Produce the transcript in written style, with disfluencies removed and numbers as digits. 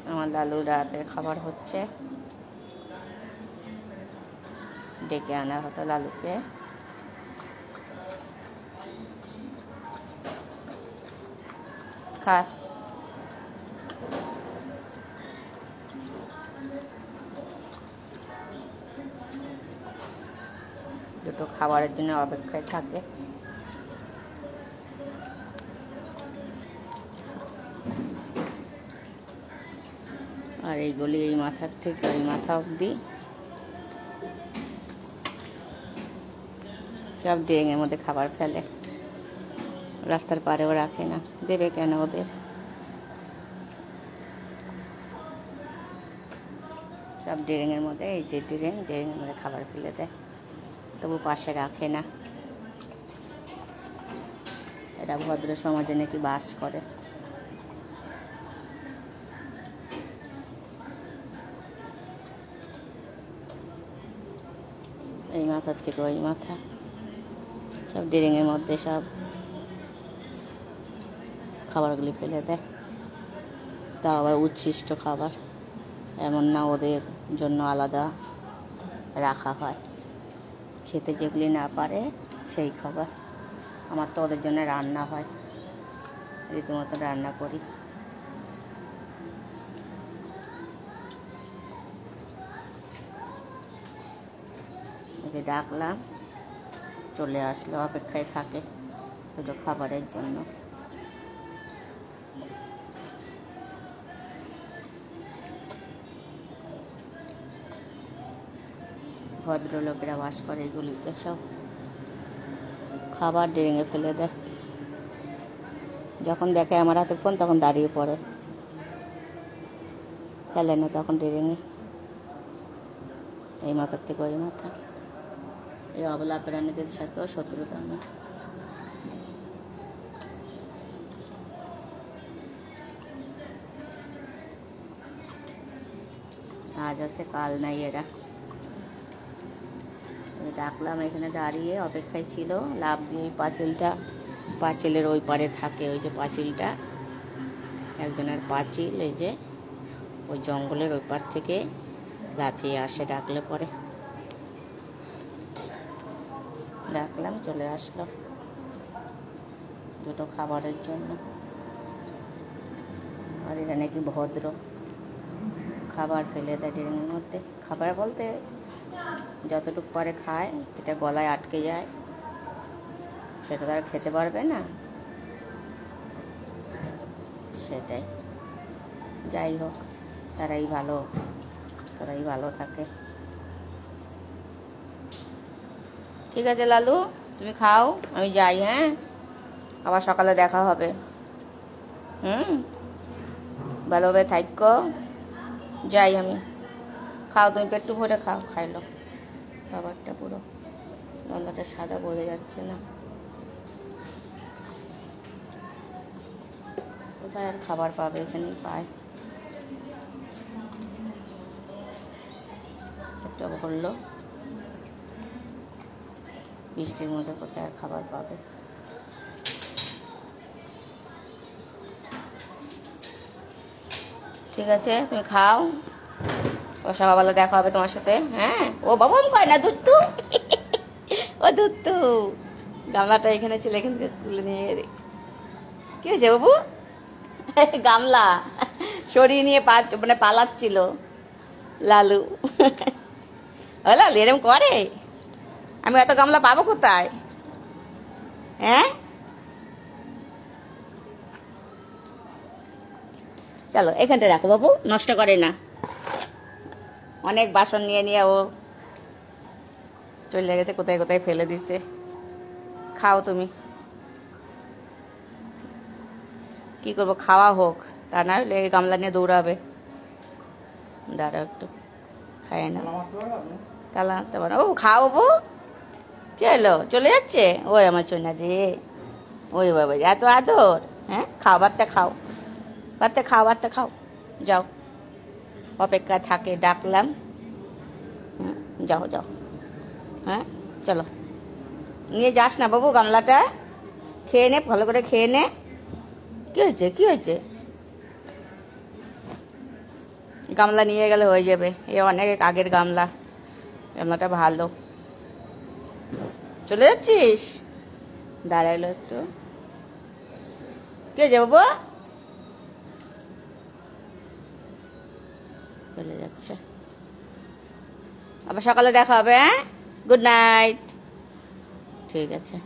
আমার লালুর রাতের খাবার হচ্ছে, ডেকে আনা হতো লালুকে। খা, দুটো খাবারের জন্য অপেক্ষায় থাকে। আর এইগুলি এই মাথার থেকে ওই মাথা অবধি সব ড্রেনের মধ্যে খাবার ফেলে, রাস্তার পাড়েও রাখে না, দেবে কেন ওদের? সব ড্রেনের মধ্যে, এই যে ড্রেনের মধ্যে খাবার ফেলে দেয়, তবু পাশে রাখে না। এরা ভদ্র সমাজে নাকি বাস করে। এই মাথার থেকে ওই মাথা সব ড্রেনের মধ্যে সব খাবারগুলি ফেলে দেয়। তাও আবার উচ্ছিষ্ট খাবার, এমন না ওদের জন্য আলাদা রাখা হয়। খেতে যেগুলি না পারে সেই খাবার। আমার তো ওদের জন্য রান্না হয়, রীতিমতো রান্না করি। যে ডাকলাম, চলে আসলো, অপেক্ষায় থাকে দুটো খাবারের জন্য। ভদ্রলোকেরা বাস করে এগুলিতে, সব খাবার ড্রেনে ফেলে দেয়। যখন দেখে আমার হাতে ফোন তখন দাঁড়িয়ে পড়ে, ফেলে না তখন ড্রেনে। এই মাথার থেকে ওই মাথা। এই অবলা প্রাণীদের সাথেও শত্রুতা নেই। আজ আছে কাল নাই এরা। ডাকলাম, এখানে দাঁড়িয়ে অপেক্ষায় ছিল, লাফ দিয়ে পাঁচিলের ওই পারে থাকে। ওই যে পাঁচিলটা, একজনের পাঁচিল, এই যে ওই জঙ্গলের ওই পার থেকে লাফিয়ে আসে ডাকলে পরে। ডাকলাম, চলে আসলো দুটো খাবারের জন্য। আর এরা নাকি ভদ্র, খাবার ফেলে দেয় ড্রেনের মধ্যে। খাবার বলতে যতটুকু পরে খায়, যেটা গলায় আটকে যায় সেটা তারা খেতে পারবে না, সেটাই। যাই হোক, তারাই ভালো থাকে। ঠিক আছে লালু, তুমি খাও, আমি যাই। হ্যাঁ, আবার সকালে দেখা হবে। ভালোভাবে থাকো, যাই আমি। খাও, তুমি পেটটু ভরে খাও। খাইলো খাবারটা, পুরো গলাটা সাদা, বোঝা যাচ্ছে না। কোথায় আর খাবার পাবে? এখানেই পায়। একটা ভরলো, বৃষ্টির মধ্যে কোথায় আর খাবার পাবে? ঠিক আছে, তুমি খাও, সকালবেলা দেখা হবে তোমার সাথে। হ্যাঁ, ও বাবা কয় না, দুধটু ও দুধটু, গামলাটা এখানে ছিল, এখান থেকে তুলে নিয়ে। কি হয়েছে বাবু? গামলা সরিয়ে নিয়ে মানে পালাচ্ছিল লালু। ও লালু এরম করে? আমি এত গামলা পাবো কোথায়? হ্যাঁ, চলো এখানটা রাখো বাবু, নষ্ট করে না। অনেক বাসন নিয়ে নিয়ে ও চলে গেছে, কোথায় কোথায় ফেলে দিছে। খাও তুমি, কি করবো, খাওয়া হোক, তা না হলে গামলা নিয়ে দৌড়াবে। দাঁড়াও একটু, খায় না, তালা আনতে পারো। ও খাও বাবু, কি হলো, চলে যাচ্ছে? ওই আমার সোনা রে, ওই বাবা এত আদর। হ্যাঁ, খাও, ভাতটা খাও, ভাতটা খাও, যাও। অপেক্ষা থাকে, ডাকলাম। যাও যাও, হ্যাঁ চলো। নিয়ে যাস না বাবু গামলাটা, খেয়ে নে, ভালো করে খেয়ে নে। কি হয়েছে? গামলা নিয়ে গেলে হয়ে যাবে, এ অনেক আগের গামলা, গামলাটা ভালো। চলে যাচ্ছিস? দাঁড়াইলো একটু, কে যাবো? চলে যাচ্ছে, আবার সকালে দেখা হবে। হ্যাঁ, গুড নাইট। ঠিক আছে।